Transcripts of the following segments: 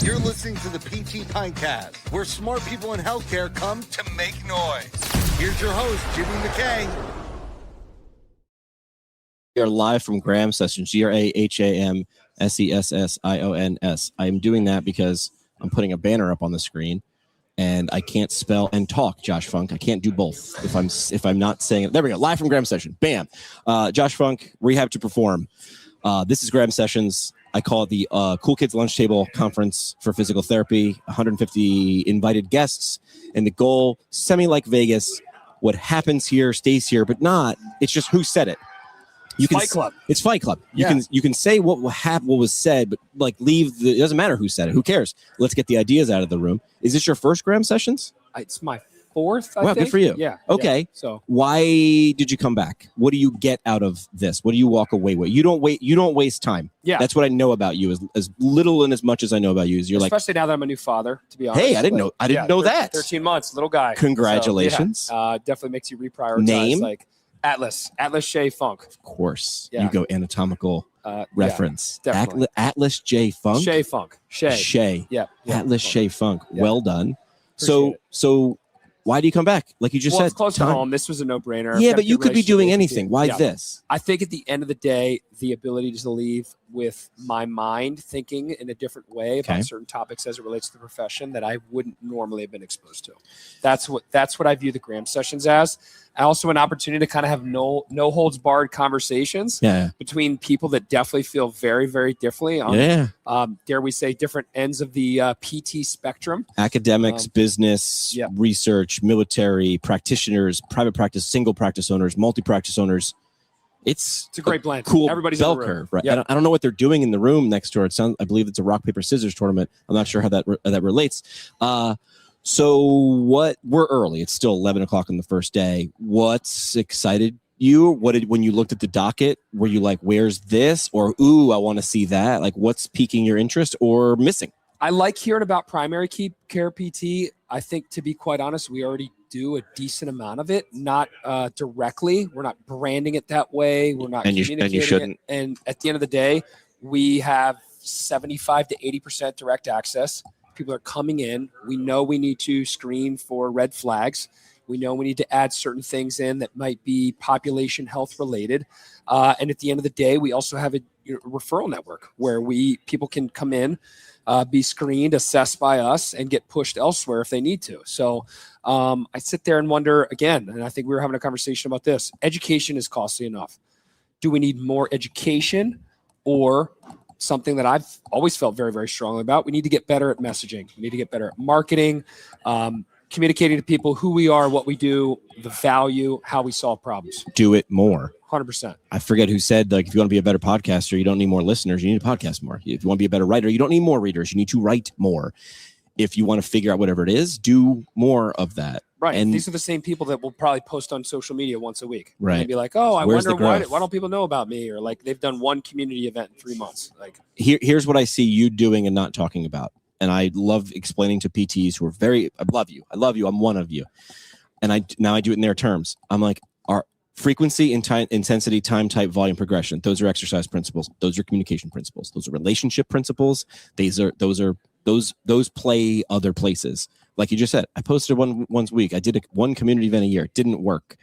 You're listening to the PT Pinecast, where smart people in healthcare come to make noise. Here's your host, Jimmy McKay. We are live from Graham Sessions, GRAHAMSESSIONS. I am doing that because I'm putting a banner up on the screen, and I can't spell and talk, Josh Funk. I can't do both if I'm not saying it. There we go. Live from Graham Session. Bam. Josh Funk, Rehab to Perform. This is Graham Sessions. I call it the Cool Kids Lunch Table Conference for Physical Therapy. 150 invited guests, and the goal, semi-like Vegas, what happens here stays here, but not. It's just who said it. Fight Club. It's Fight Club. You can say what was said, but like it doesn't matter who said it. Who cares? Let's get the ideas out of the room. Is this your first Graham Sessions? It's my fourth. I wow, think. Good for you. Yeah. Okay. Yeah. So why did you come back? What do you get out of this? What do you walk away with? You don't waste time. Yeah. That's what I know about you. As little and as much as I know about you is especially now that I'm a new father. To be honest. Hey, I didn't know that. 13 months, little guy. Congratulations. So, definitely makes you reprioritize. Name? Like Atlas Shea Funk. Of course. Yeah. You go anatomical reference. Yeah, definitely. Atlas J Funk. Shea Funk. Shea. Yeah. Atlas Funk. Shea Funk. Yeah. Well done. Appreciate it. So why do you come back? Like you just said, it's close to home. This was a no-brainer. Yeah, but you could be doing anything. Why this? I think at the end of the day, the ability to leave with my mind thinking in a different way about certain topics as it relates to the profession that I wouldn't normally have been exposed to. That's what I view the Graham Sessions as. Also an opportunity to kind of have no holds barred conversations between people that definitely feel very, very differently on, dare we say, different ends of the PT spectrum. Academics, business, research, military, practitioners, private practice, single practice owners, multi-practice owners. It's a great blend. Cool Everybody's bell in the room. curve, right? Yep. I don't know what they're doing in the room next door. I believe it's a rock, paper, scissors tournament. I'm not sure how that relates. So we're early. It's still 11 o'clock on the first day. What's excited you? When you looked at the docket, were you like, where's this? Or, ooh, I want to see that. Like, what's piquing your interest or missing? I like hearing about primary care PT. I think, to be quite honest, we already do a decent amount of it, not directly. We're not branding it that way. We're not communicating and you shouldn't. it. And at the end of the day, we have 75 to 80% direct access. People are coming in. We know we need to screen for red flags. We know we need to add certain things in that might be population health related. And at the end of the day, we also have a referral network where people can come in, be screened, assessed by us, and get pushed elsewhere if they need to. So I sit there and wonder again, and I think we were having a conversation about this. Education is costly enough. Do we need more education, or something that I've always felt very, very strongly about? We need to get better at messaging. We need to get better at marketing, communicating to people who we are, what we do, the value, how we solve problems. Do it more. 100%. I forget who said, like, if you want to be a better podcaster, you don't need more listeners, you need to podcast more. If you want to be a better writer, you don't need more readers, you need to write more. If you want to figure out whatever it is, do more of that. Right. And these are the same people that will probably post on social media once a week. Right. And be like, oh, I Where's wonder the why don't people know about me? Or like they've done one community event in 3 months. Like, here's what I see you doing and not talking about. And I love explaining to PTs who are I love you. I'm one of you. And I do it in their terms. I'm like, our frequency, intensity, time, type, volume, progression. Those are exercise principles. Those are communication principles. Those are relationship principles. Those play other places. Like you just said, I posted once a week. I did one community event a year. It didn't work.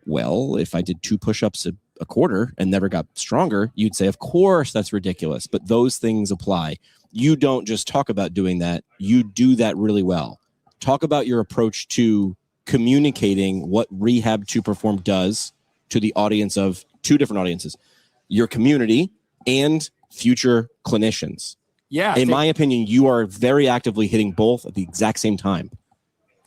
Well, if I did 2 push-ups a quarter and never got stronger, you'd say, of course, that's ridiculous. But those things apply. You don't just talk about doing that. You do that really well. Talk about your approach to communicating what Rehab to Perform does to the audience of 2 different audiences, your community and future clinicians. yeah. In my opinion, you are very actively hitting both at the exact same time.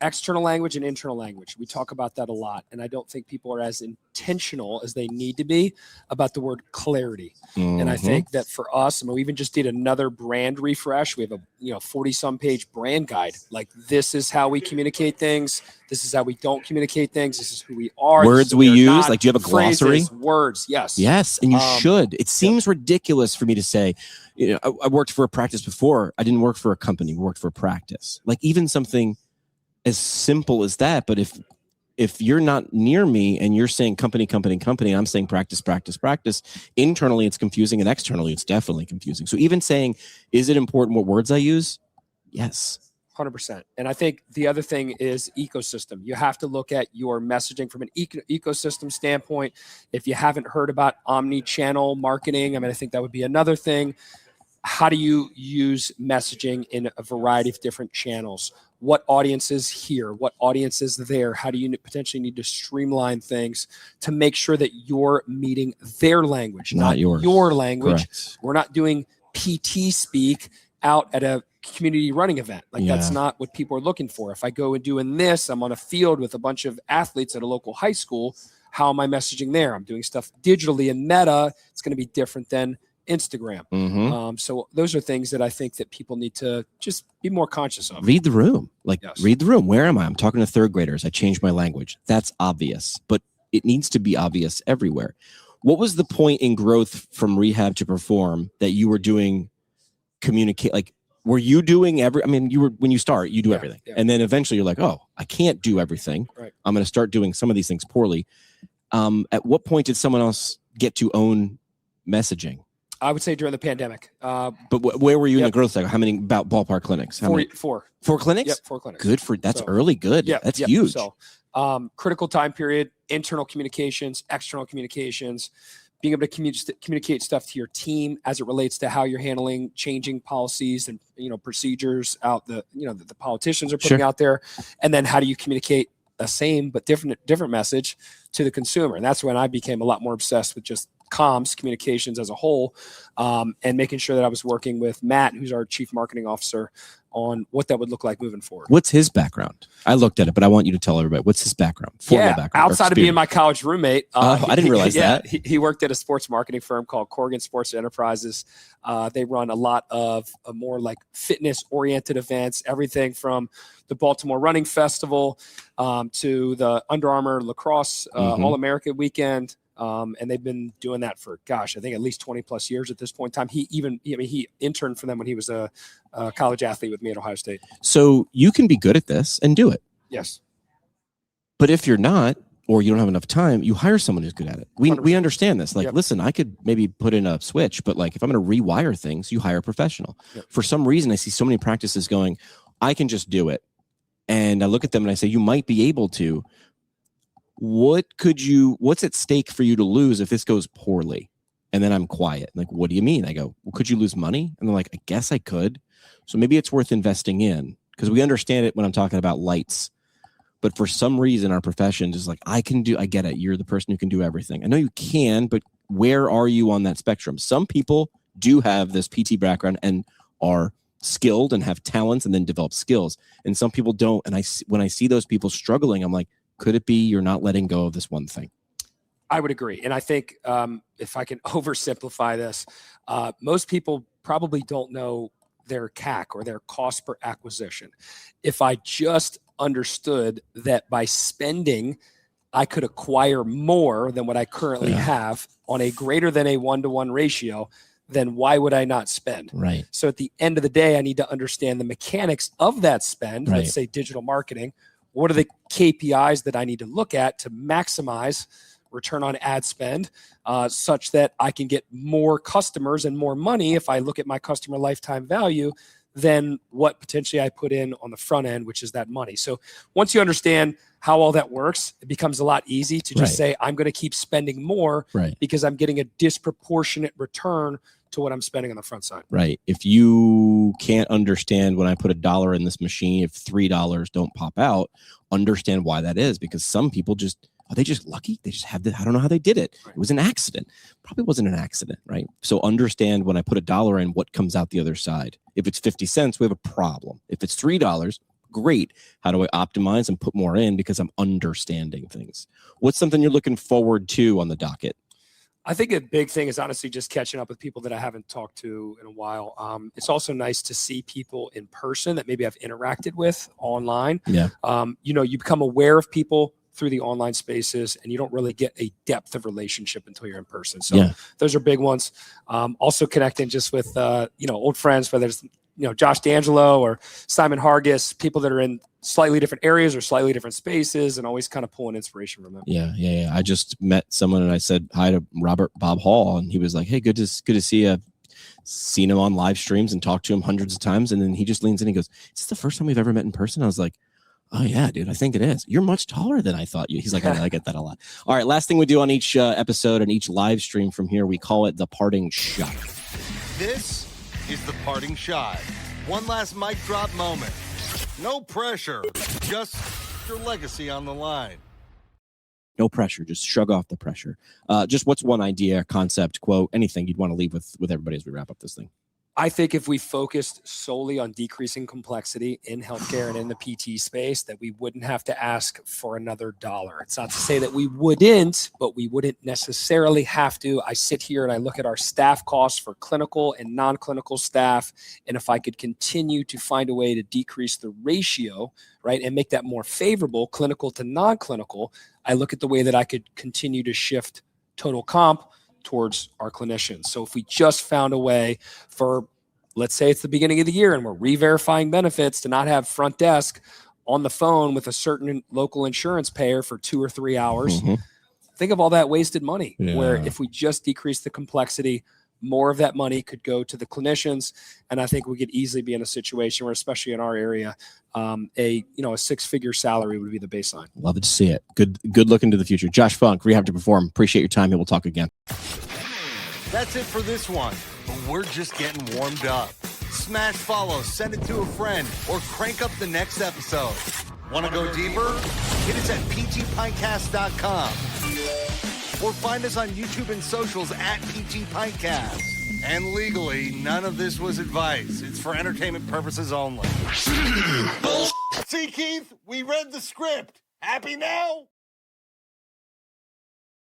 External language and internal language. We talk about that a lot. And I don't think people are as intentional as they need to be about the word clarity. Mm-hmm. And I think that for us, we even just did another brand refresh. We have a 40-some page brand guide. Like, this is how we communicate things. This is how we don't communicate things. This is who we are. Words we use. Like, do you have a glossary? Phrases, words. Yes. Yes. And you should. It seems ridiculous for me to say, I worked for a practice before. I didn't work for a company. We worked for a practice. Like, even something as simple as that. But if if you're not near me and you're saying company, I'm saying practice, internally it's confusing and externally it's definitely confusing. So even saying, is it important what words I use? Yes. 100%. And I think the other thing is ecosystem. You have to look at your messaging from an ecosystem standpoint. If you haven't heard about omni-channel marketing, I think that would be another thing. How do you use messaging in a variety of different channels? What audience is here? What audience is there? How do you potentially need to streamline things to make sure that you're meeting their language, not yours. Your language? Correct. We're not doing PT speak out at a community running event. That's not what people are looking for. If I go and doing this, I'm on a field with a bunch of athletes at a local high school. How am I messaging there? I'm doing stuff digitally in Meta. It's going to be different than Instagram. Mm-hmm. So those are things that I think that people need to just be more conscious of. Read the room. Read the room. Where am I? I'm talking to third graders. I changed my language. That's obvious, but it needs to be obvious everywhere. What was the point in growth from Rehab to Perform that you were doing communicate? Were you doing when you start, you do everything. Yeah. And then eventually you're like, oh, I can't do everything. Right. I'm going to start doing some of these things poorly. At what point did someone else get to own messaging? I would say during the pandemic. But where were you in the growth cycle? How many ballpark clinics? Four. 4 clinics? Yep, 4 clinics. Good that's early good. Yeah, that's huge. So critical time period, internal communications, external communications, being able to communicate stuff to your team as it relates to how you're handling changing policies and procedures out that the politicians are putting out there, and then how do you communicate the same but different message to the consumer? And that's when I became a lot more obsessed with just comms, communications as a whole, and making sure that I was working with Matt, who's our chief marketing officer, on what that would look like moving forward. What's his background? I looked at it, but I want you to tell everybody what's his background. Background, outside of being my college roommate. I didn't realize that. He worked at a sports marketing firm called Corrigan Sports Enterprises. They run a lot of more like fitness-oriented events, everything from the Baltimore Running Festival to the Under Armour Lacrosse All-American Weekend. And they've been doing that for, I think at least 20 plus years at this point in time. He interned for them when he was a college athlete with me at Ohio State. So you can be good at this and do it. Yes. But if you're not, or you don't have enough time, you hire someone who's good at it. We understand this. Listen, I could maybe put in a switch, but if I'm going to rewire things, you hire a professional. Yep. For some reason, I see so many practices going, I can just do it. And I look at them and I say, you might be able to. What's at stake for you to lose if this goes poorly? And then I'm quiet. What do you mean? I go, well, could you lose money? And they're like, I guess I could. So maybe it's worth investing in, because we understand it when I'm talking about lights. But for some reason, our profession is I get it. You're the person who can do everything. I know you can, but where are you on that spectrum? Some people do have this PT background and are skilled and have talents and then develop skills. And some people don't. And when I see those people struggling, I'm like, could it be you're not letting go of this one thing? I would agree. And I think if I can oversimplify this, most people probably don't know their CAC or their cost per acquisition. If I just understood that by spending, I could acquire more than what I currently have on a greater than a 1-to-1 ratio, then why would I not spend? Right. So at the end of the day, I need to understand the mechanics of that spend. Right. Let's say digital marketing. What are the KPIs that I need to look at to maximize return on ad spend such that I can get more customers and more money if I look at my customer lifetime value than what potentially I put in on the front end, which is that money. So once you understand how all that works, it becomes a lot easy to just say, I'm going to keep spending more because I'm getting a disproportionate return to what I'm spending on the front side. Right. If you can't understand when I put $1 in this machine, if $3 don't pop out, understand why that is, because some people are they just lucky? They just have I don't know how they did it. Right. It was an accident. Probably wasn't an accident, right? So understand when I put $1 in, what comes out the other side. If it's 50 cents, we have a problem. If it's $3, great. How do I optimize and put more in because I'm understanding things? What's something you're looking forward to on the docket? I think a big thing is honestly just catching up with people that I haven't talked to in a while. It's also nice to see people in person that maybe I've interacted with online. Yeah. You become aware of people through the online spaces, and you don't really get a depth of relationship until you're in person. So those are big ones. Also connecting just with, old friends, whether it's Josh D'Angelo or Simon Hargis, people that are in slightly different areas or slightly different spaces, and always kind of pulling inspiration from them. Yeah. I just met someone and I said hi to Bob Hall, and he was like, "Hey, good to see you. Seen him on live streams and talked to him hundreds of times." And then he just leans in and goes, "Is this the first time we've ever met in person?" I was like, "Oh yeah, dude, I think it is. You're much taller than I thought you." He's like, I get that a lot. All right, last thing we do on each episode and each live stream from here, we call it the parting shot. This is the parting shot. One last mic drop moment. No pressure, just your legacy on the line. No pressure, just shrug off the pressure. Just what's one idea, concept, quote, anything you'd want to leave with everybody as we wrap up this thing? I think if we focused solely on decreasing complexity in healthcare and in the PT space, that we wouldn't have to ask for another dollar. It's not to say that we wouldn't, but we wouldn't necessarily have to. I sit here and I look at our staff costs for clinical and non-clinical staff. And if I could continue to find a way to decrease the ratio, right, and make that more favorable, clinical to non-clinical, I look at the way that I could continue to shift total comp towards our clinicians. So if we just found a way for, let's say it's the beginning of the year and we're re-verifying benefits, to not have front desk on the phone with a certain local insurance payer for 2 or 3 hours, think of all that wasted money. Where if we just decrease the complexity, more of that money could go to the clinicians. And I think we could easily be in a situation where, especially in our area, a 6-figure salary would be the baseline. Love to see it. Good look into the future. Josh Funk, Rehab to Perform. Appreciate your time. We'll talk again. That's it for this one, but we're just getting warmed up. Smash follow, send it to a friend, or crank up the next episode. Want to go deeper? Hit us at ptpintcast.com. Or find us on YouTube and socials at PT Pintcast. And legally, none of this was advice. It's for entertainment purposes only. See, Keith, we read the script. Happy now?